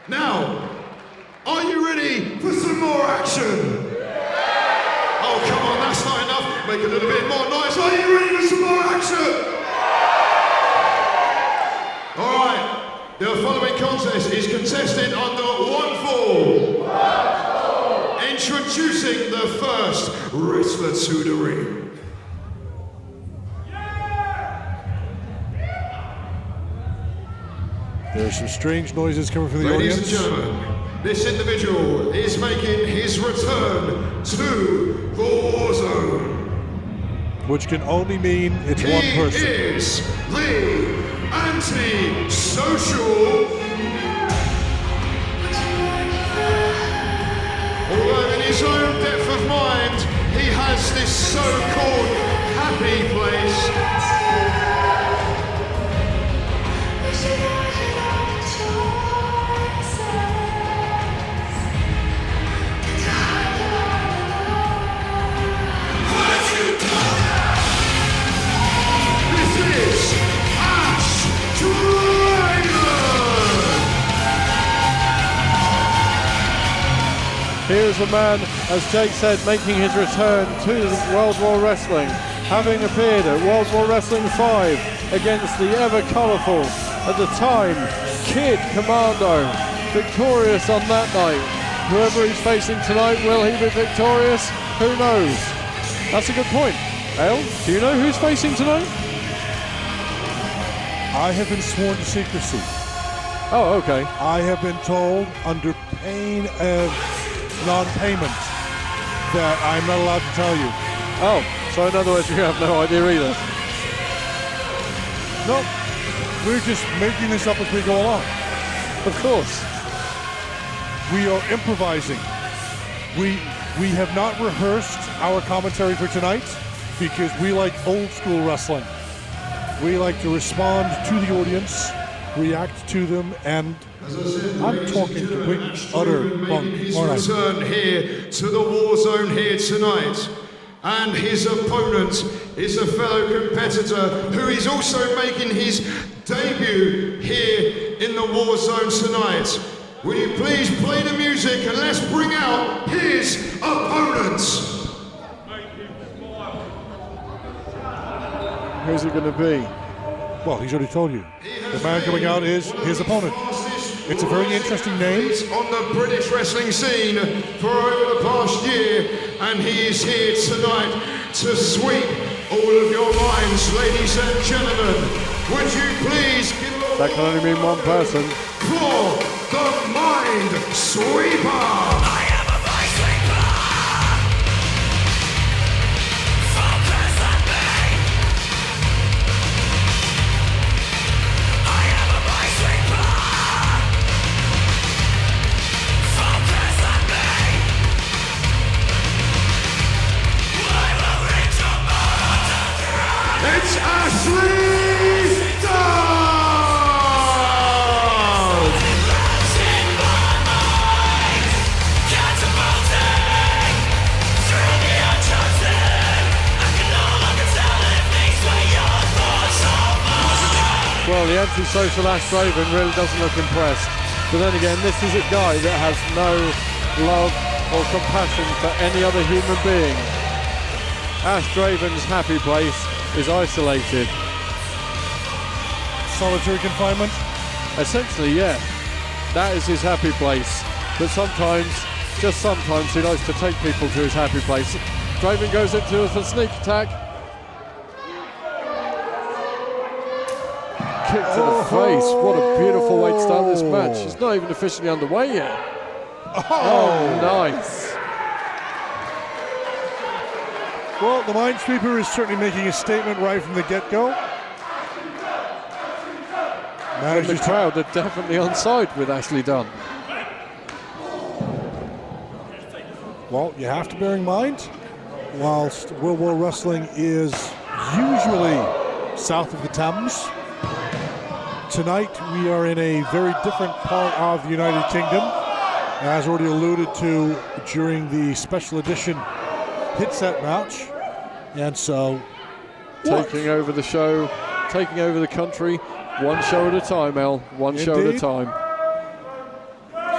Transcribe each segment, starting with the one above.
Now, are you ready for some more action? Oh, come on, that's not enough. Make a little bit more noise. Are you ready for some more action? All right, the following contest is contested under one fall. Introducing the first wrestler to the ring. There are some strange noises coming from the audience. Ladies and gentlemen, this individual is making his return to the war zone. Which can only mean it's one person. He is the Antisocial. Although in his own depth of mind, he has this so-called happy place. Here's a man, as Jake said, making his return to World War Wrestling, having appeared at World War Wrestling 5 against the ever-colourful, at the time, Kid Commando, victorious on that night. Whoever he's facing tonight, will he be victorious? Who knows? That's a good point. El, do you know who's facing tonight? I have been sworn to secrecy. Oh, okay. I have been told under pain of non-payment that I'm not allowed to tell you. Oh, so in other words, you have no idea either. No, we're just making this up as we go along. Of course. We are improvising. We have not rehearsed our commentary for tonight because we like old school wrestling. We like to respond to the audience, react to them, and I'm talking complete utter bunk. His return here to the war zone here tonight, and his opponent is a fellow competitor who is also making his debut here in the war zone tonight. Will you please play the music and let's bring out his opponent. Who's it going to be? Well, he's already told you. The man coming out is his opponent. It's a very interesting name. He's on the British wrestling scene for over the past year, and he is here tonight to sweep all of your minds, ladies and gentlemen. Would you please give a That can only mean one person. for the Mind Sweeper? It's Ashley Dunn! Well, the antisocial Ash Draven really doesn't look impressed. But then again, this is a guy that has no love or compassion for any other human being. Ash Draven's happy place is isolated. Solitary confinement? Essentially, yeah. That is his happy place. But sometimes, just sometimes, he likes to take people to his happy place. Draven goes into a sneak attack. Kick to the face. What a beautiful way to start this match. It's not even officially underway yet. Oh, nice. Well, the Minesweeper is certainly making a statement right from the get-go. And the crowd are definitely on side with Ashley Dunn. Well, you have to bear in mind, whilst World War Wrestling is usually south of the Thames, tonight we are in a very different part of the United Kingdom, as already alluded to during the special edition hit set match. And so, taking over the show, taking over the country, one show at a time, El. One show at a time.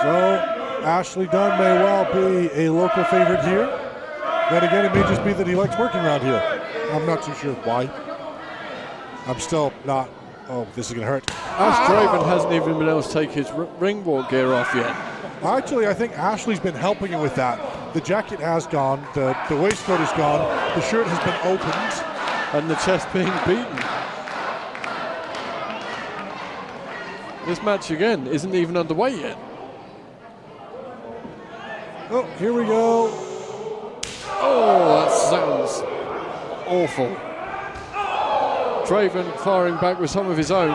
So Ashley Dunn may well be a local favorite here. Then again, it may just be that he likes working around here. I'm not too sure why. I'm still not. Oh, this is going to hurt. Ash Draven hasn't even been able to take his ring walk gear off yet. Actually, I think Ashley's been helping him with that. The jacket has gone, the waistcoat is gone, the shirt has been opened. And the chest being beaten. This match, again, isn't even underway yet. Oh, here we go. Oh, that sounds awful. Draven firing back with some of his own.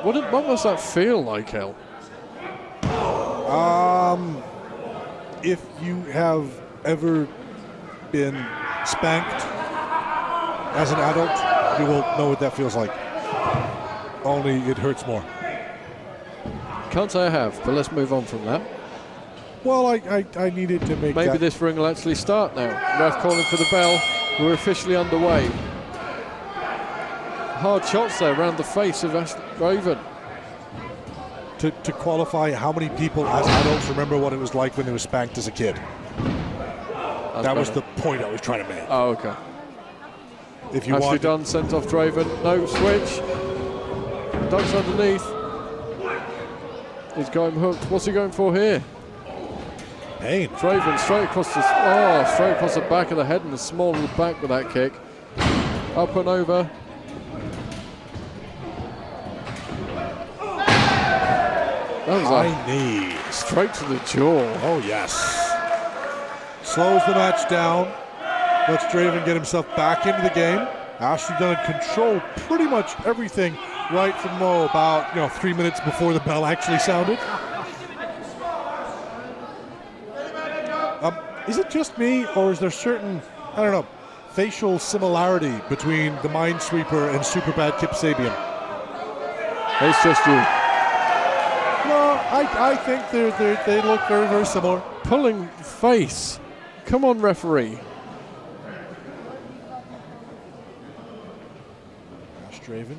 What must that feel like, El? If you have ever been spanked as an adult, you will know what that feels like. Only it hurts more. Can't say I have, but let's move on from that. Well, I needed to make Maybe that. this ring will actually start now. Ref calling for the bell. We're officially underway. Hard shots there around the face of Ash Draven. To qualify, how many people as adults remember what it was like when they were spanked as a kid? That was the point I was trying to make. Oh, okay. If you Ashley want, Dunn sent off Draven. No switch. Ducks underneath. He's got him hooked. What's he going for here? pain. Draven straight across the back of the head and the small of the back with that kick. Up and over. That was High knee. straight to the jaw. Oh, yes. Slows the match down. Lets Draven get himself back into the game. Ashley Dunn controlled pretty much everything right from about 3 minutes before the bell actually sounded. Is it just me, or is there certain, facial similarity between the Minesweeper and Superbad Kip Sabian? It's just you. No, I think they look very, very similar. Pulling face. Come on, referee. Ash Draven,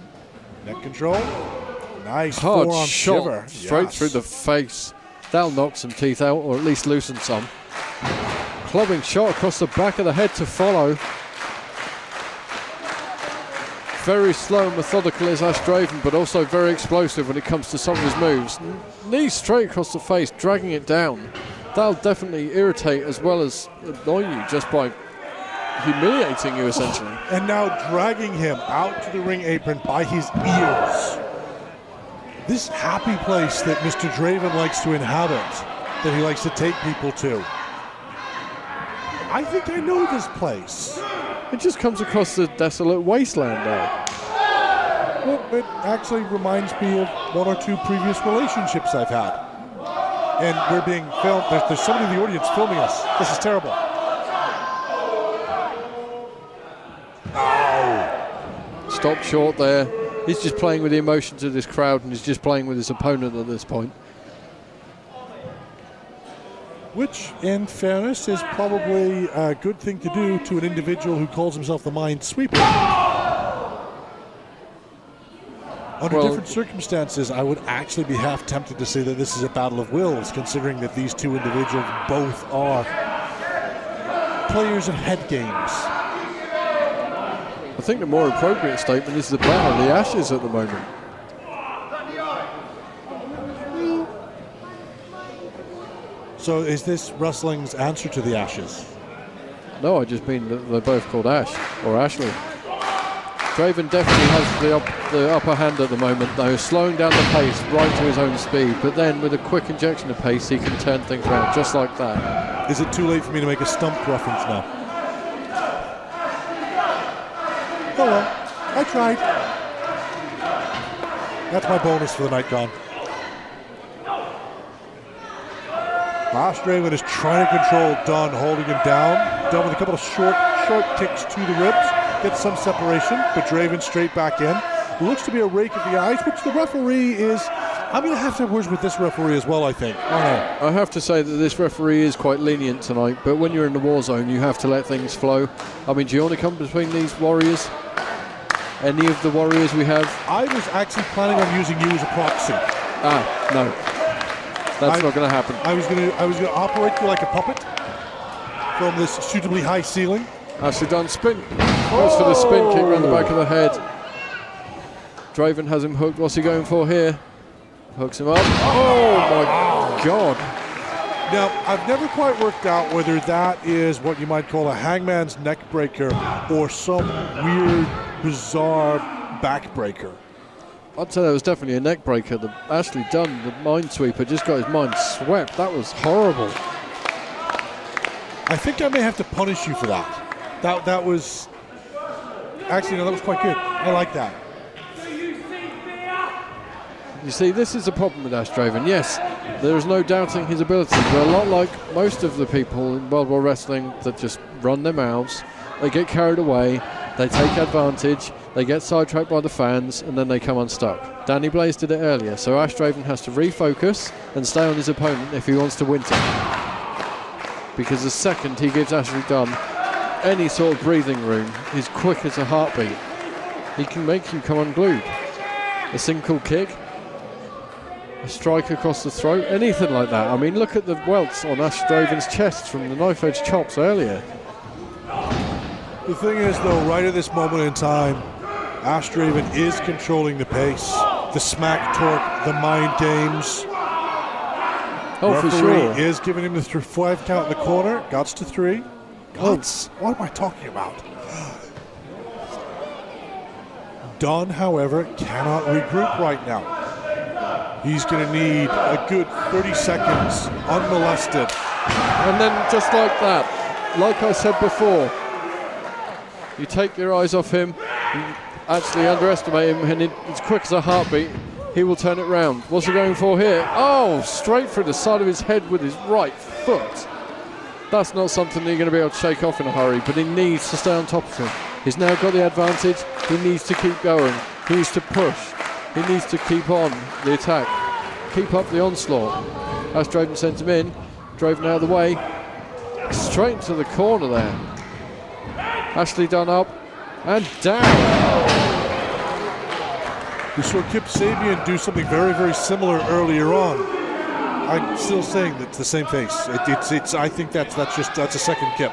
neck control. Nice Hard forearm shot shiver. straight Yes. through the face. That'll knock some teeth out, or at least loosen some. Clubbing shot across the back of the head to follow. Very slow and methodical is Ash Draven, but also very explosive when it comes to some of his moves. Knee straight across the face, dragging it down. That'll definitely irritate as well as annoy you just by humiliating you, essentially. And now dragging him out to the ring apron by his ears. This happy place that Mr. Draven likes to inhabit, that he likes to take people to. I think I know this place. It just comes across the desolate wasteland there. Well, it actually reminds me of one or two previous relationships I've had. And we're being filmed. There's somebody in the audience filming us. This is terrible. Ow. Stopped short there. He's just playing with the emotions of this crowd, and he's just playing with his opponent at this point. Which, in fairness, is probably a good thing to do to an individual who calls himself the Minesweeper. Under different circumstances, I would actually be half tempted to say that this is a battle of wills, considering that these two individuals both are players of head games. I think the more appropriate statement is the battle of the Ashes at the moment. So is this wrestling's answer to the Ashes? No, I just mean that they're both called Ash, or Ashley. Draven definitely has the upper hand at the moment, though, slowing down the pace right to his own speed, but then with a quick injection of pace, he can turn things around just like that. Is it too late for me to make a stump reference now? Oh well, I tried. That's my bonus for the night gone. Ash Draven is trying to control Dunn, holding him down. Dunn with a couple of short kicks to the ribs. Gets some separation, but Draven straight back in. Looks to be a rake of the eyes, which the referee is... I'm going to have to have words with this referee as well, I think. Oh, no. I have to say that this referee is quite lenient tonight, but when you're in the war zone, you have to let things flow. I mean, do you want to come between these warriors? Any of the warriors we have? I was actually planning on using you as a proxy. Ah, no. That's not going to happen. I was going to operate you like a puppet from this suitably high ceiling. Ashley Dunn spin. Goes for the spin kick around the back of the head. Draven has him hooked. What's he going for here? Hooks him up. Oh my God. Now, I've never quite worked out whether that is what you might call a hangman's neck breaker or some weird, bizarre back breaker. I'd say that was definitely a neck breaker. The Ashley Dunn, the minesweeper, just got his mind swept. That was horrible. I think I may have to punish you for that. That was... Actually, no, that was quite good. I like that. You see, this is the problem with Ash Draven. Yes, there is no doubting his ability, but a lot like most of the people in World War Wrestling that just run their mouths, they get carried away, they take advantage, they get sidetracked by the fans, and then they come unstuck. Danny Blaze did it earlier, so Ash Draven has to refocus and stay on his opponent if he wants to win it. Because the second he gives Ashley Dunn any sort of breathing room, he's quick as a heartbeat. He can make you come unglued. A single kick, a strike across the throat, anything like that. I mean, look at the welts on Ash Draven's chest from the knife edge chops earlier. The thing is, though, right at this moment in time, Ash Draven is controlling the pace, the smack torque, the mind games. Oh, for sure. Referee is giving him the 5 count in the corner. Guts to 3. Guts? What am I talking about? Dunn, however, cannot regroup right now. He's going to need a good 30 seconds unmolested. And then just like that, like I said before, you take your eyes off him, you actually underestimate him, and it's quick as a heartbeat, he will turn it round. What's he going for here? Oh, straight through the side of his head with his right foot. That's not something that you're going to be able to shake off in a hurry, but he needs to stay on top of him. He's now got the advantage. He needs to keep going. He needs to push. He needs to keep on the attack. Keep up the onslaught. As Draven sends him in, Draven out of the way. Straight into the corner there. Ashley Dunn up and down. We saw Kip Sabian do something very, very similar earlier on. I'm still saying that it's the same face. It's. I think that's a second Kip.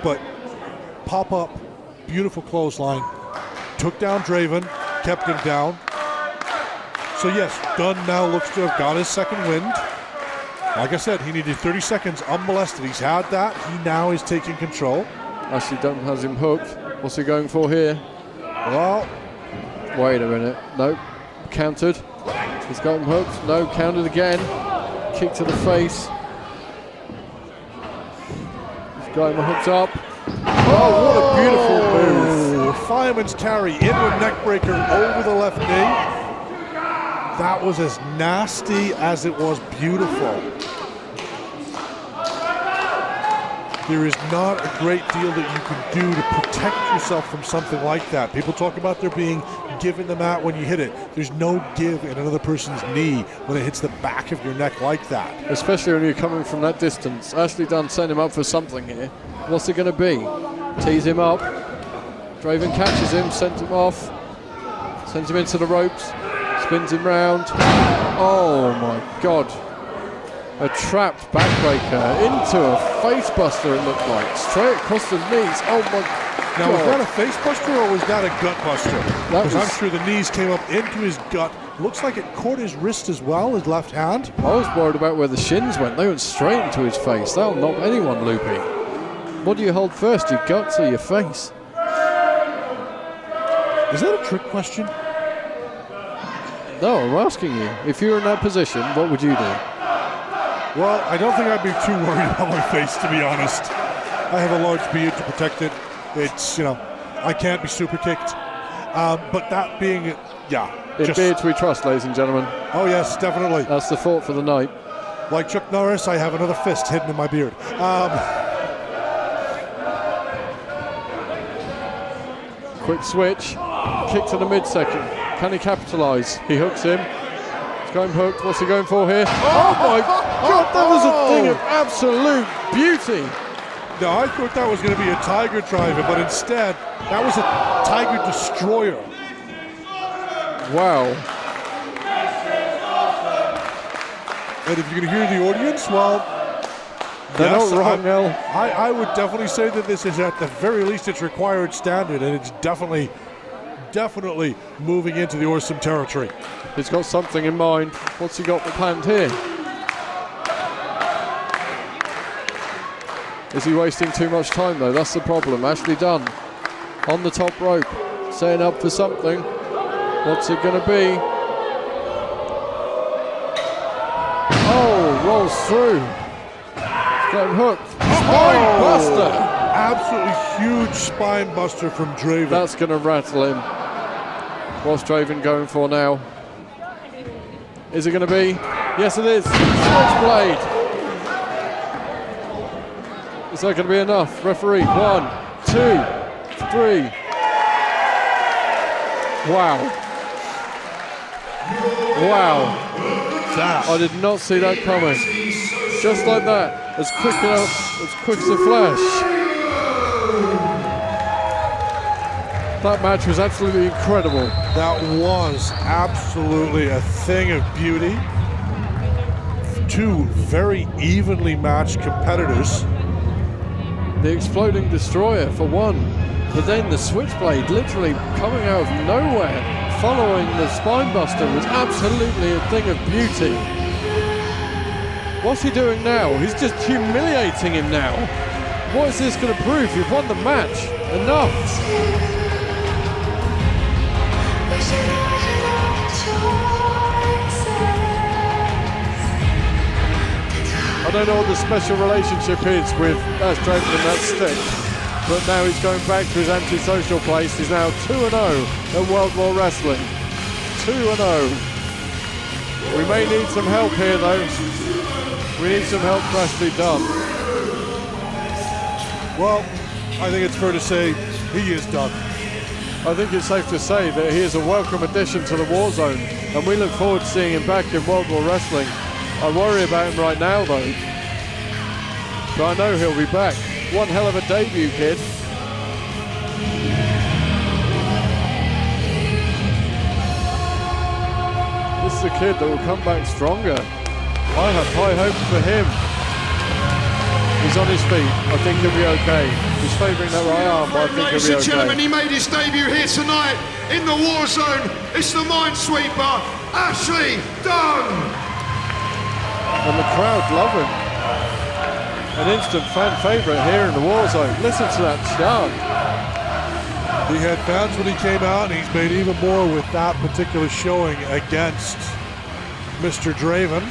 But pop up, beautiful clothesline, took down Draven, kept him down. So yes, Dunn now looks to have got his second wind. Like I said, he needed 30 seconds unmolested. He's had that. He now is taking control. Ashley Dunn has him hooked. What's he going for here? Well, wait a minute. Nope. Countered. He's got him hooked. No, countered again. Kick to the face. He's got him hooked up. Oh, what a beautiful move. Fireman's carry, inward neck breaker over the left knee. That was as nasty as it was beautiful. There is not a great deal that you can do to protect yourself from something like that. People talk about there being give in the mat when you hit it. There's no give in another person's knee when it hits the back of your neck like that. Especially when you're coming from that distance. Ashley Dunn sent him up for something here. What's it going to be? Tees him up. Draven catches him, sends him off. Sends him into the ropes. Spins him round. Oh my God. A trapped backbreaker into a facebuster, it looked like. Straight across the knees. Oh my God. Now, was that a facebuster or was that a gut buster? Because I'm sure the knees came up into his gut. Looks like it caught his wrist as well, his left hand. I was worried about where the shins went. They went straight into his face. That'll knock anyone loopy. What do you hold first, your guts or your face? Is that a trick question? No, I'm asking you. If you were in that position, what would you do? Well, I don't think I'd be too worried about my face, to be honest. I have a large beard to protect it. It's, I can't be super kicked. But that being, In beards we trust, ladies and gentlemen. Oh, yes, definitely. That's the thought for the night. Like Chuck Norris, I have another fist hidden in my beard. Quick switch. Kick to the midsection. Can he capitalise? He hooks him. He's got him hooked. What's he going for here? Oh my God, that was a thing of absolute beauty. No, I thought that was going to be a Tiger Driver, but instead, that was a Tiger Destroyer. Wow. And if you're going to hear the audience, well, they're yes, not wrong, Nell. I would definitely say that this is at the very least its required standard, and it's definitely moving into the awesome territory. He's got something in mind. What's he got planned here? Is he wasting too much time though? That's the problem. Ashley Dunn on the top rope, setting up for something. What's it going to be? Oh, rolls through. He's got him hooked. Spine buster. Absolutely huge spine buster from Draven. That's going to rattle him. What's Draven going for now? Is it going to be? Yes, it is. Switchblade. Is that going to be enough? Referee, 1, 2, 3. Wow. Wow. I did not see that coming. Just like that. As quick as a flash. That match was absolutely incredible. That was absolutely a thing of beauty. Two very evenly matched competitors. The exploding destroyer for one, but then the switchblade literally coming out of nowhere following the spinebuster was absolutely a thing of beauty. What's he doing now? He's just humiliating him now. What is this going to prove? You've won the match. Enough. I don't know what the special relationship is with Draven and that stick, but now he's going back to his antisocial place. He's now 2-0 at World War Wrestling. 2-0. We may need some help here though. We need some help for Ashley Dunn. Well, I think it's fair to say he is done. I think it's safe to say that he is a welcome addition to the war zone, and we look forward to seeing him back in World War Wrestling. I worry about him right now though, but I know he'll be back. One hell of a debut, kid. This is a kid that will come back stronger. I have high hopes for him. He's on his feet. I think he'll be okay. He's favouring that right arm, but I think he'll be okay. Ladies and gentlemen, he made his debut here tonight in the war zone. It's the Minesweeper, Ashley Dunn. And the crowd love him. An instant fan favourite here in the war zone. Listen to that chant. He had fans when he came out, and he's made even more with that particular showing against Mr. Draven.